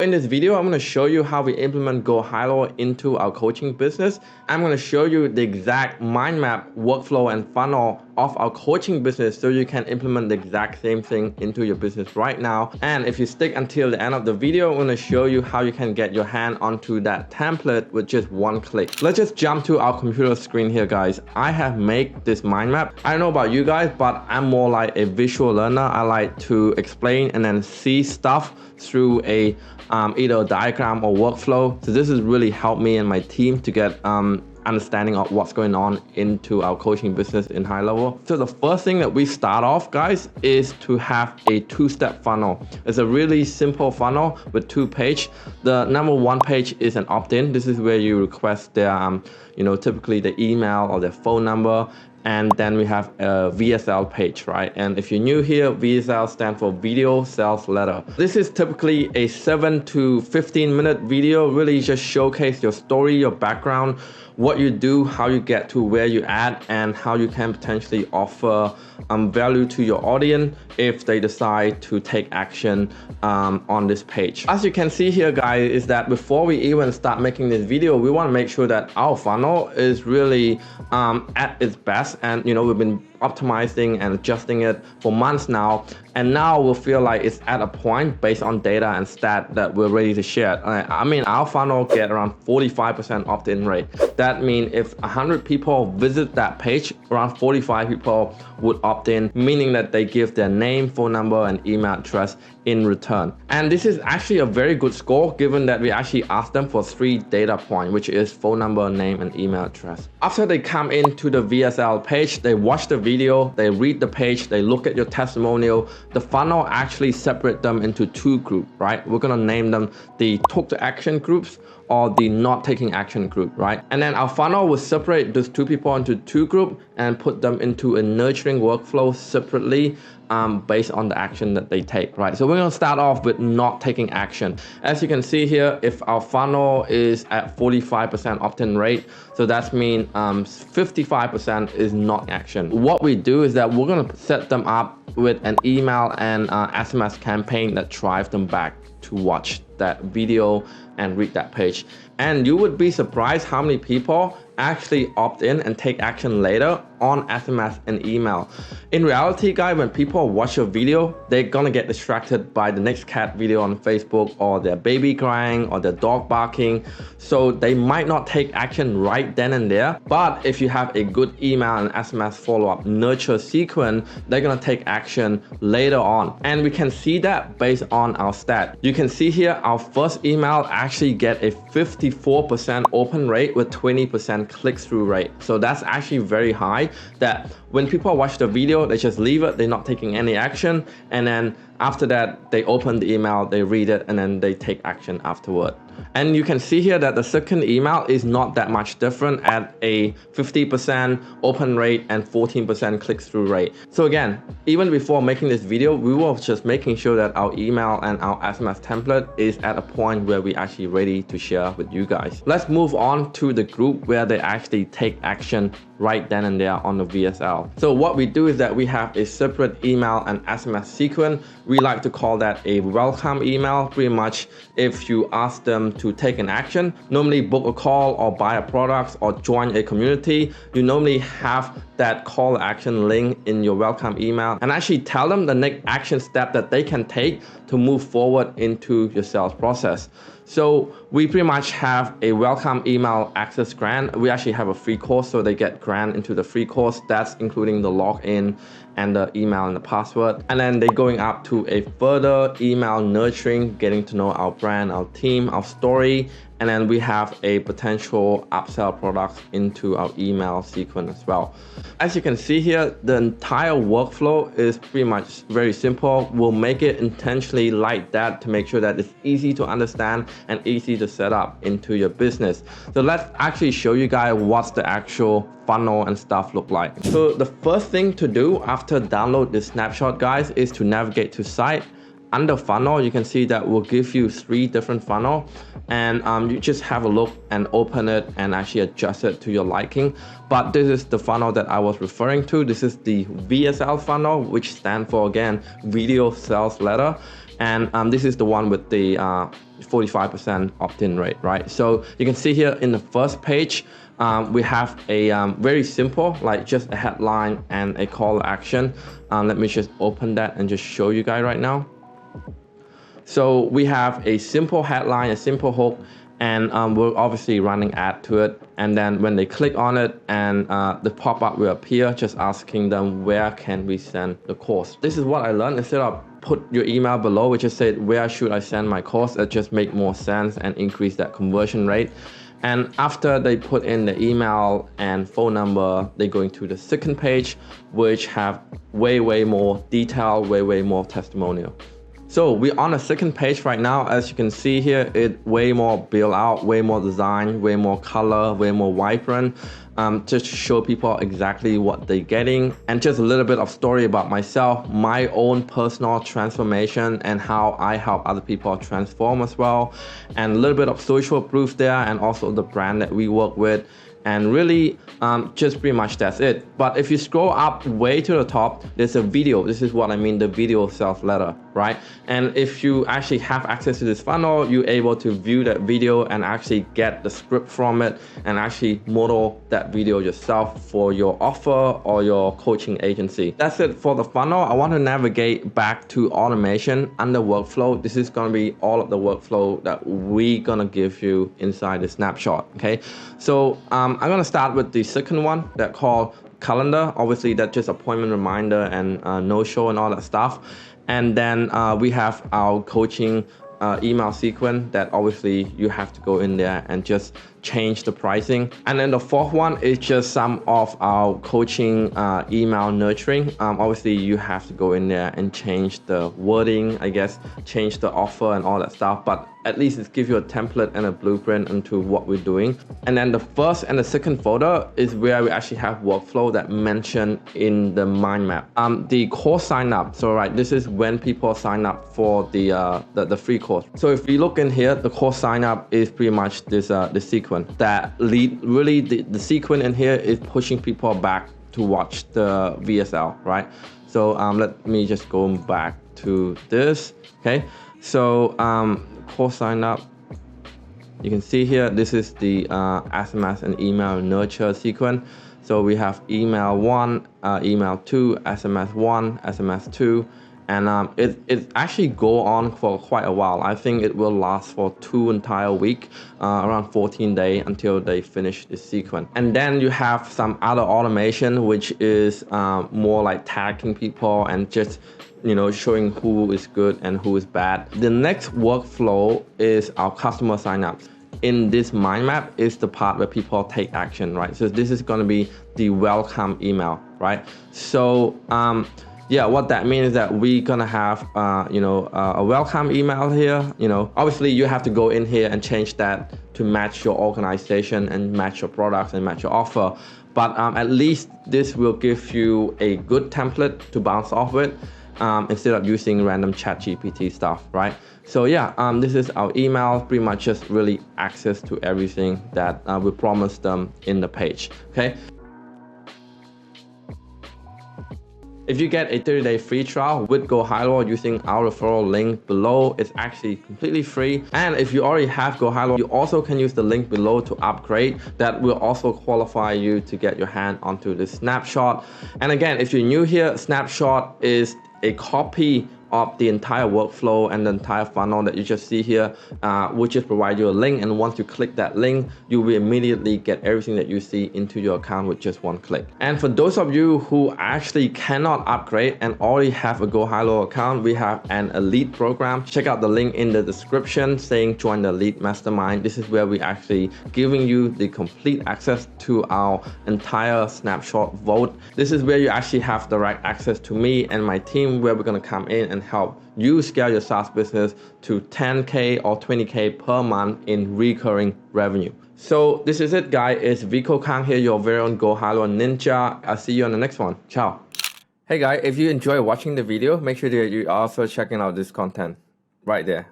In this video, I'm going to show you how we implement GoHighLevel into our coaching business. I'm going to show you the exact mind map, workflow, and funnel of our coaching business so you can implement the exact same thing into your business right now. And if you stick until the end of the video, I'm going to show you how you can get your hand onto that template with just one click. Let's just jump to our computer screen here, guys. I have made this mind map. I don't know about you guys, but I'm more like a visual learner. I like to explain and then see stuff through a either a diagram or workflow. So this has really helped me and my team to get understanding of what's going on into our coaching business in Highlevel. So the first thing that we start off, guys, is to have a two-step funnel. It's a really simple funnel with 2 pages. The number 1 page is an opt-in. This is where you request their typically the email or their phone number. And then we have a VSL page, right? And if you're new here, VSL stands for Video Sales Letter. This is typically a 7 to 15 minute video, really just showcase your story, your background, what you do, how you get to where you're at, and how you can potentially offer value to your audience if they decide to take action on this page. As you can see here, guys, is that before we even start making this video, we want to make sure that our funnel is really at its best. And we've been optimizing and adjusting it for months now, and now we'll feel like it's at a point based on data and stat that we're ready to share. I mean, our funnel get around 45% opt-in rate. That means if 100 people visit that page, around 45 people would opt in, meaning that they give their name, phone number, and email address in return. And this is actually a very good score given that we actually asked them for 3 data points, which is phone number, name, and email address. After they come into the VSL page, they watch the video, they read the page, they look at your testimonial. The funnel actually separate them into 2 groups, right? We're gonna name them the took to action groups or the not taking action group, right? And then our funnel will separate those 2 people into 2 groups and put them into a nurturing workflow separately based on the action that they take, right? So we're gonna start off with not taking action. As you can see here, if our funnel is at 45% opt-in rate, so that means 55% is not action. What we do is that we're gonna set them up with an email and SMS campaign that drives them back to watch that video and read that page. And you would be surprised how many people actually opt in and take action later on SMS and email. In reality, guys, when people watch a video, they're gonna get distracted by the next cat video on Facebook or their baby crying or their dog barking. So they might not take action right then and there. But if you have a good email and SMS follow-up nurture sequence, they're gonna take action later on. And we can see that based on our stat. You can see here, our first email actually get a 54% open rate with 20% click-through rate. So that's actually very high, that when people watch the video, they just leave it, they're not taking any action, and then after that they open the email, they read it, and then they take action afterward. And you can see here that the second email is not that much different at a 50% open rate and 14% click-through rate. So again, even before making this video, we were just making sure that our email and our SMS template is at a point where we actually ready to share with you guys. Let's move on to the group where they actually take action right then and there on the VSL. So what we do is that we have a separate email and SMS sequence. We like to call that a welcome email. Pretty much if you ask them to take an action, normally book a call or buy a product or join a community, you normally have that call to action link in your welcome email and actually tell them the next action step that they can take to move forward into your sales process. So we pretty much have a welcome email access grant. We actually have a free course, so they get grant into the free course. That's including the login and the email and the password. And then they're going up to a further email nurturing, getting to know our brand, our team, our story. And then we have a potential upsell product into our email sequence as well. As you can see here, the entire workflow is pretty much very simple. We'll make it intentionally like that to make sure that it's easy to understand and easy to set up into your business. So let's actually show you guys what's the actual funnel and stuff look like. So the first thing to do after download this snapshot, guys, is to navigate to site under funnel, you can see that will give you 3 different funnel, and you just have a look and open it and actually adjust it to your liking. But this is the funnel that I was referring to. This is the VSL funnel, which stands for, again, video sales letter. And this is the one with the 45% opt-in rate, right? So you can see here in the first page, we have a very simple, like just a headline and a call to action. Let me just open that and just show you guys right now. So we have a simple headline, a simple hook, and we're obviously running ad to it. And then when they click on it, and the pop-up will appear, just asking them where can we send the course. This is what I learned. Instead of put your email below, which just said where should I send my course, it just make more sense and increase that conversion rate. And after they put in the email and phone number, they go into the second page, which have way more detail, way more testimonial. So we're on the second page right now. As you can see here, it way more built out, way more design, way more color, way more vibrant, just to show people exactly what they're getting. And just a little bit of story about myself, my own personal transformation and how I help other people transform as well. And a little bit of social proof there, and also the brand that we work with. And really, just pretty much that's it. But if you scroll up way to the top, there's a video. This is what I mean, the video sales letter, right? And if you actually have access to this funnel, you're able to view that video and actually get the script from it and actually model that video yourself for your offer or your coaching agency. That's it for the funnel. I want to navigate back to automation under workflow. This is going to be all of the workflow that we're going to give you inside the snapshot, okay? So I'm going to start with the second one that called calendar. Obviously, that's just appointment reminder and no-show and all that stuff. And then we have our coaching email sequence that obviously you have to go in there and just change the pricing. And then the fourth one is just some of our coaching email nurturing. Obviously you have to go in there and change the wording, I guess, change the offer and all that stuff, but at least it gives you a template and a blueprint into what we're doing. And then the first and the second folder is where we actually have workflow that mentioned in the mind map. The course sign up. So right, this is when people sign up for the free course. So if you look in here, the course sign up is pretty much this the sequence that lead. Really, the sequence in here is pushing people back to watch the VSL, right? So let me just go back to this. Okay, so course sign up. You can see here, this is the SMS and email nurture sequence. So we have email 1, email 2, SMS 1, SMS 2, and it actually go on for quite a while. I think it will last for 2 entire weeks, around 14 days until they finish this sequence. And then you have some other automation, which is more like tagging people and just showing who is good and who is bad. The next workflow is our customer signups. In this mind map is the part where people take action, right? So this is going to be the welcome email, right? So yeah, what that means is that we're gonna have a welcome email here. Obviously you have to go in here and change that to match your organization and match your products and match your offer. But at least this will give you a good template to bounce off with. Instead of using random ChatGPT stuff, right? So yeah, this is our email, pretty much just really access to everything that we promised them in the page, okay? If you get a 30-day free trial with GoHighLevel using our referral link below, it's actually completely free. And if you already have GoHighLevel, you also can use the link below to upgrade. That will also qualify you to get your hand onto the snapshot. And again, if you're new here, snapshot is a copy of the entire workflow and the entire funnel that you just see here, which just provide you a link. And once you click that link, you will immediately get everything that you see into your account with just one click. And for those of you who actually cannot upgrade and already have a GoHighLevel account, we have an elite program. Check out the link in the description saying join the elite mastermind. This is where we actually giving you the complete access to our entire snapshot vault. This is where you actually have direct access to me and my team, where we're going to come in and help you scale your SaaS business to 10K or 20K per month in recurring revenue. So this is it, guys. It's Vico Kang here, your very own GoHighLevel Ninja. I'll see you on the next one. Ciao. Hey guys, if you enjoy watching the video, make sure that you're also checking out this content right there.